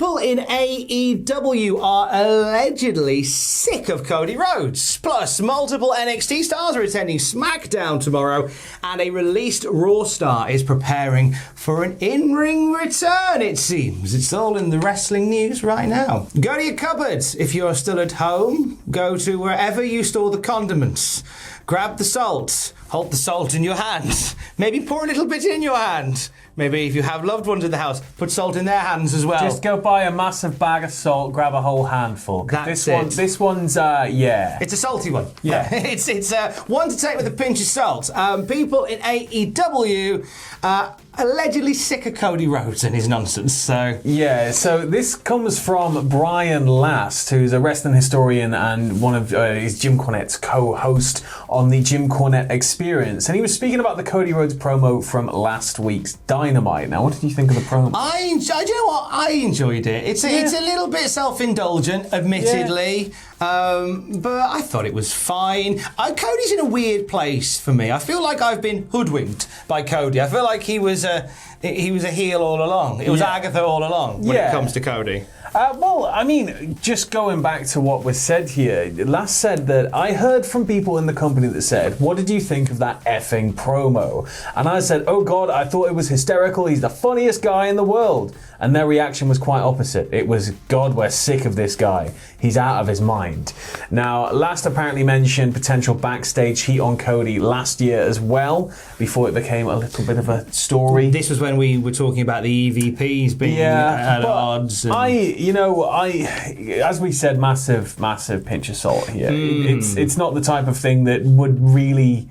People in AEW are allegedly sick of Cody Rhodes. Plus, multiple NXT stars are attending SmackDown tomorrow, and a released Raw star is preparing for an in-ring return, it seems. It's all in the wrestling news right now. Go to your cupboards. If you're still at home, go to wherever you store the condiments. Grab the salt. Hold the salt in your hand. Maybe pour a little bit in your hand. Maybe if you have loved ones in the house, put salt in their hands as well. Just go buy a massive bag of salt, grab a whole handful. That's This one's, yeah. It's a salty one. Yeah. It's one to take with a pinch of salt. People in AEW allegedly sick of Cody Rhodes and his nonsense. So so this comes from Brian Last, who's a wrestling historian and one of his Jim Cornette's co-host on the Jim Cornette Experience, and he was speaking about the Cody Rhodes promo from last week's Dynamite. Now, what did you think of the promo? Do you know what? I enjoyed it. It's a little bit self-indulgent, admittedly. But I thought it was fine. Cody's in a weird place for me. I feel like I've been hoodwinked by Cody. I feel like he was a heel all along. It was Agatha all along when it comes to Cody. Well, I mean, just going back to what was said here, Last said that I heard from people in the company that said, what did you think of that effing promo? And I said, oh God, I thought it was hysterical. He's the funniest guy in the world. And their reaction was quite opposite. It was, God, we're sick of this guy. He's out of his mind. Now, Last apparently mentioned potential backstage heat on Cody last year as well, before it became a little bit of a story. This was when we were talking about the EVPs being at odds. As we said, massive pinch of salt here. It's not the type of thing that would really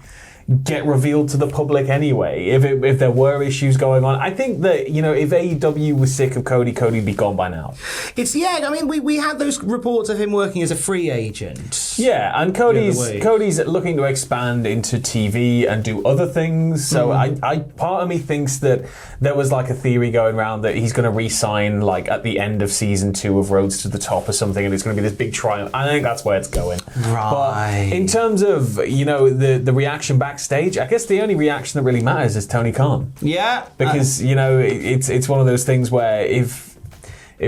get revealed to the public anyway. If there were issues going on, I think that if AEW was sick of Cody'd be gone by now. We had those reports of him working as a free agent. Yeah, and Cody's looking to expand into TV and do other things. So I part of me thinks that there was like a theory going around that he's going to re-sign like at the end of season 2 of Roads to the Top or something, and it's going to be this big triumph. I think that's where it's going. Right. But in terms of the reaction backstage, I guess the only reaction that really matters is Tony Khan. Yeah. Because it's one of those things where if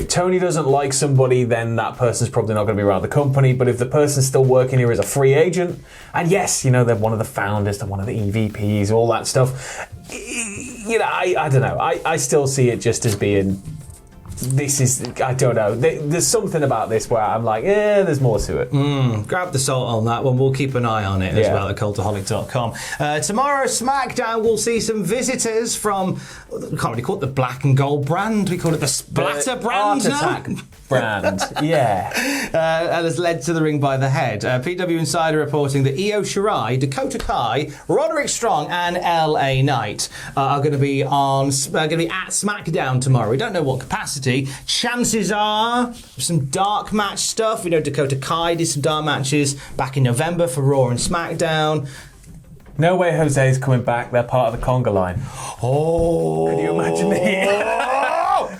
Tony doesn't like somebody, then that person's probably not going to be around the company. But if the person's still working here as a free agent, and yes, they're one of the founders, they're one of the EVPs, all that stuff, I don't know. I still see it just as being, I don't know. There's something about this where I'm like, there's more to it. Grab the salt on that one. We'll keep an eye on it as well at cultaholic.com. Tomorrow, SmackDown, we'll see some visitors from, we can't really call it the black and gold brand. We call it the splatter brand. Art Attack brand, yeah. And has led to the ring by the head. PW Insider reporting that Io Shirai, Dakota Kai, Roderick Strong, and LA Knight are going to be at SmackDown tomorrow. We don't know what capacity. Chances are some dark match stuff. We know Dakota Kai did some dark matches back in November for Raw and SmackDown. No way Jose's coming back. They're part of the conga line. Oh. Can you imagine it?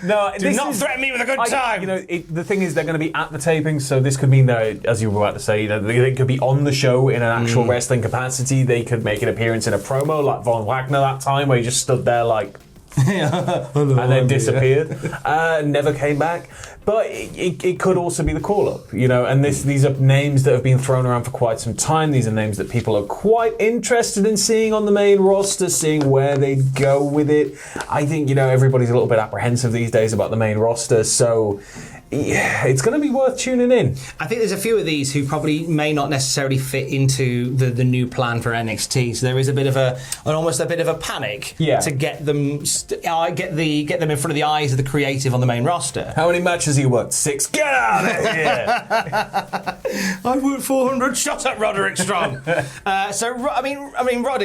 No, do not threaten me with a good time. The thing is, they're going to be at the taping, so this could mean that, as you were about to say, they could be on the show in an actual wrestling capacity. They could make an appearance in a promo like Von Wagner that time, where he just stood there like, and then disappeared, never came back. But it could also be the call-up, and these are names that have been thrown around for quite some time. These are names that people are quite interested in seeing on the main roster, seeing where they go with it. I think, everybody's a little bit apprehensive these days about the main roster, so it's going to be worth tuning in. I think there's a few of these who probably may not necessarily fit into the new plan for NXT. So there is a bit of almost a bit of a panic to get them get them in front of the eyes of the creative on the main roster. How many matches he worked? 6. Get out of here! I worked 400. Shut up, Roderick Strong. Roddy.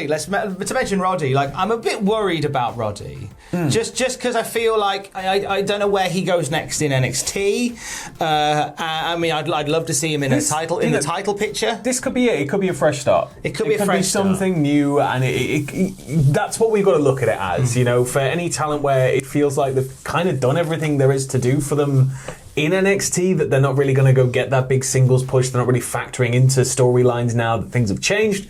To mention Roddy, I'm a bit worried about Roddy. Just because I feel like I don't know where he goes next in NXT. I'd love to see him in the title picture. This could be it. It could be a fresh start. It could be something new, and that's what we've got to look at it as. For any talent where it feels like they've kind of done everything there is to do for them in NXT, that they're not really going to go get that big singles push. They're not really factoring into storylines now that things have changed.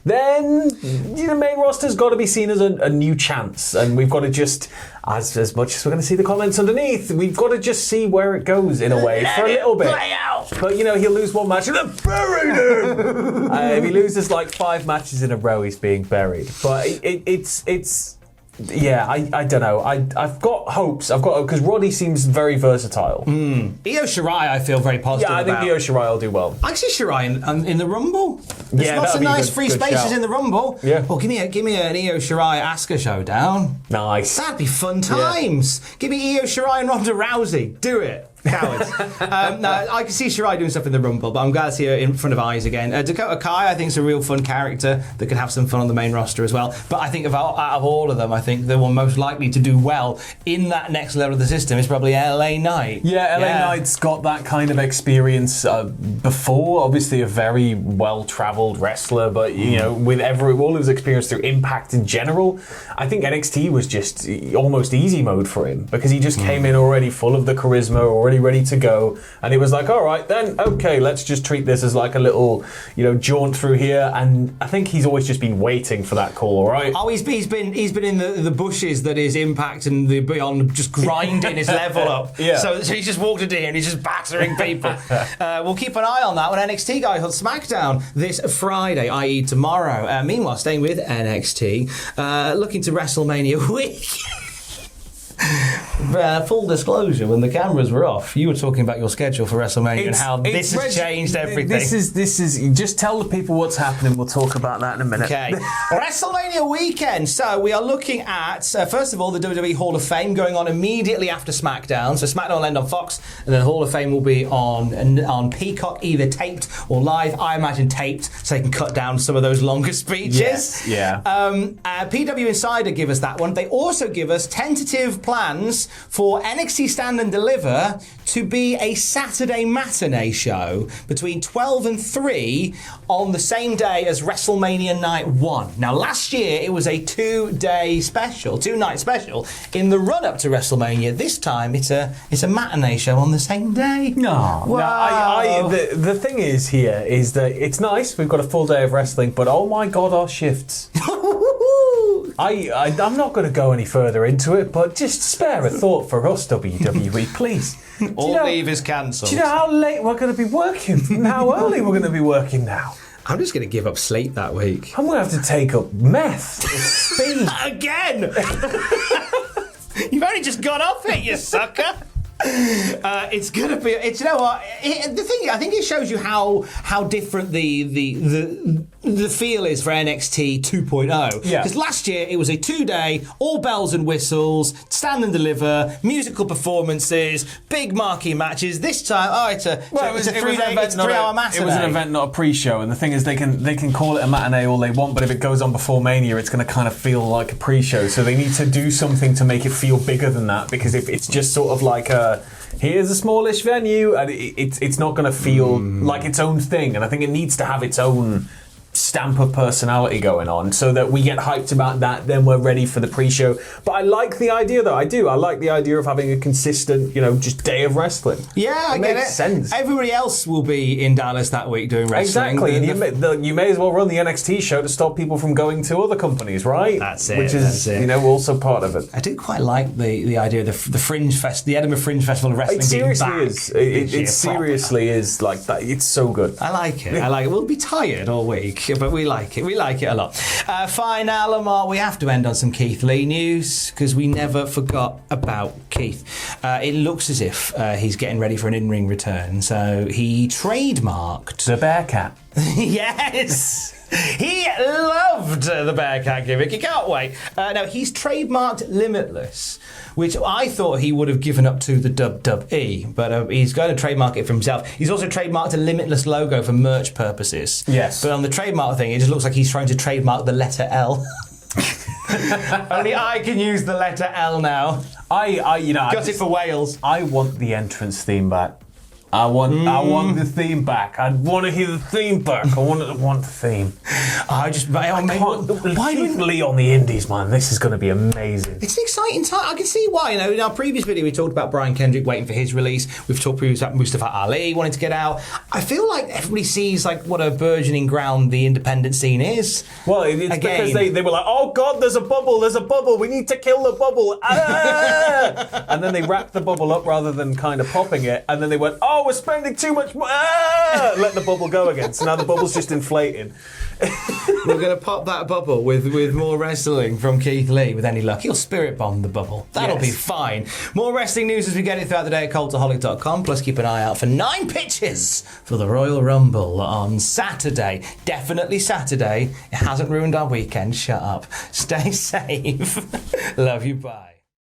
then the main roster's got to be seen as a new chance, and we've got to just, as much as we're going to see the comments underneath, we've got to just see where it goes in a way for a little bit. Play out. But he'll lose one match and then bury him. If he loses like 5 matches in a row, he's being buried. But it's. Yeah, I don't know. I've got hopes. Because Roddy seems very versatile. Io Shirai, I feel very positive Yeah, I think about. Io Shirai will do well. I can see Shirai in the Rumble. There's Yeah, lots that'd of be a nice good- free good spaces shout. in the Rumble. Yeah. Well, give me an Io Shirai Asuka showdown. Nice. That'd be fun times. Give me Io Shirai and Ronda Rousey. Do it. Cowards. No, I can see Shirai doing stuff in the Rumble, but I'm glad to see her in front of eyes again. Dakota Kai, I think, is a real fun character that could have some fun on the main roster as well. But I think out of all of them, I think the one most likely to do well in that next level of the system is probably LA Knight. Yeah, LA Knight's got that kind of experience before. Obviously, a very well-travelled wrestler, but with all his experience through Impact in general, I think NXT was just almost easy mode for him because he just came in already full of the charisma, already ready to go, and it was like, all right then, okay, let's just treat this as like a little jaunt through here. And I think he's always just been waiting for that call, right? Oh, he's been in the bushes that is Impact and the Beyond, just grinding his level up. Yeah. So he's just walked in here and he's just battering people. We'll keep an eye on that when NXT guys on SmackDown this Friday, i.e. tomorrow. Meanwhile, staying with NXT, looking to WrestleMania week. Full disclosure, when the cameras were off, you were talking about your schedule for WrestleMania and how this has changed everything. This is. Just tell the people what's happening. We'll talk about that in a minute. Okay. WrestleMania weekend. So we are looking at, first of all, the WWE Hall of Fame going on immediately after SmackDown. So SmackDown will end on Fox, and then Hall of Fame will be on Peacock, either taped or live. I imagine taped, so they can cut down some of those longer speeches. Yes, yeah. PW Insider give us that one. They also give us tentative plans for NXT Stand and Deliver to be a Saturday matinee show between 12 and 3 on the same day as WrestleMania Night 1. Now, last year it was a 2-night special in the run-up to WrestleMania. This time it's a matinee show on the same day. No, the thing is here is that it's nice. We've got a full day of wrestling, but oh my God, our shifts. I'm not going to go any further into it, but just spare a thought for us, WWE, please. All leave is cancelled. Do you know how late we're going to be working? How early we're going to be working now? I'm just going to give up sleep that week. I'm going to have to take up meth. Speed. Again! You've only just got off it, you sucker! It's gonna be. You know what? The thing, I think it shows you how different the feel is for NXT 2.0. Yeah. Because last year it was a 2-day, all bells and whistles, stand and deliver, musical performances, big marquee matches. This time, it's a 3-hour matinee. It was an event, not a pre-show. And the thing is, they can call it a matinee all they want, but if it goes on before Mania, it's going to kind of feel like a pre-show. So they need to do something to make it feel bigger than that. Because if it's just sort of like here's a smallish venue, and it's not going to feel like its own thing. And I think it needs to have its own stamp of personality going on so that we get hyped about that, then we're ready for the pre-show. But I like the idea, though. I like the idea of having a consistent, just day of wrestling. Yeah, I get it. Makes sense. Everybody else will be in Dallas that week doing wrestling. Exactly. And you may as well run the NXT show to stop people from going to other companies, right? That's it. Which is, also part of it. I do quite like the idea of the Fringe Fest, the Edinburgh Fringe Festival of Wrestling. It seriously being back is. It seriously is like that. It's so good. I like it. We'll be tired all week, but we like it. We like it a lot. Fine, now, Lamar, we have to end on some Keith Lee news because we never forgot about Keith. It looks as if he's getting ready for an in-ring return. So he trademarked The Bearcat. Yes! He loved the Bearcat gimmick. He can't wait. Now, he's trademarked Limitless, which I thought he would have given up to the WWE, but he's going to trademark it for himself. He's also trademarked a Limitless logo for merch purposes. Yes. But on the trademark thing, it just looks like he's trying to trademark the letter L. Only I can use the letter L now. Got it for Wales. I want the entrance theme back. I want the theme back. I want to hear the theme back. I want the theme. Keith Lee on the Indies, man. This is going to be amazing. It's an exciting time. I can see why. In our previous video, we talked about Brian Kendrick waiting for his release. We've talked previously about Mustafa Ali wanting to get out. I feel like everybody sees what a burgeoning ground the independent scene is. Well, it's because they were like, oh God, there's a bubble. We need to kill the bubble. Ah! And then they wrapped the bubble up rather than kind of popping it. And then they went, oh, we're spending too much money. Ah! Let the bubble go again. So now the bubble's just inflating. We're going to pop that bubble with more wrestling from Keith Lee. With any luck, he'll spirit bomb the bubble. That'll be fine. More wrestling news as we get it throughout the day at cultaholic.com. Plus, keep an eye out for 9 pitches for the Royal Rumble on Saturday. Definitely Saturday. It hasn't ruined our weekend. Shut up. Stay safe. Love you. Bye.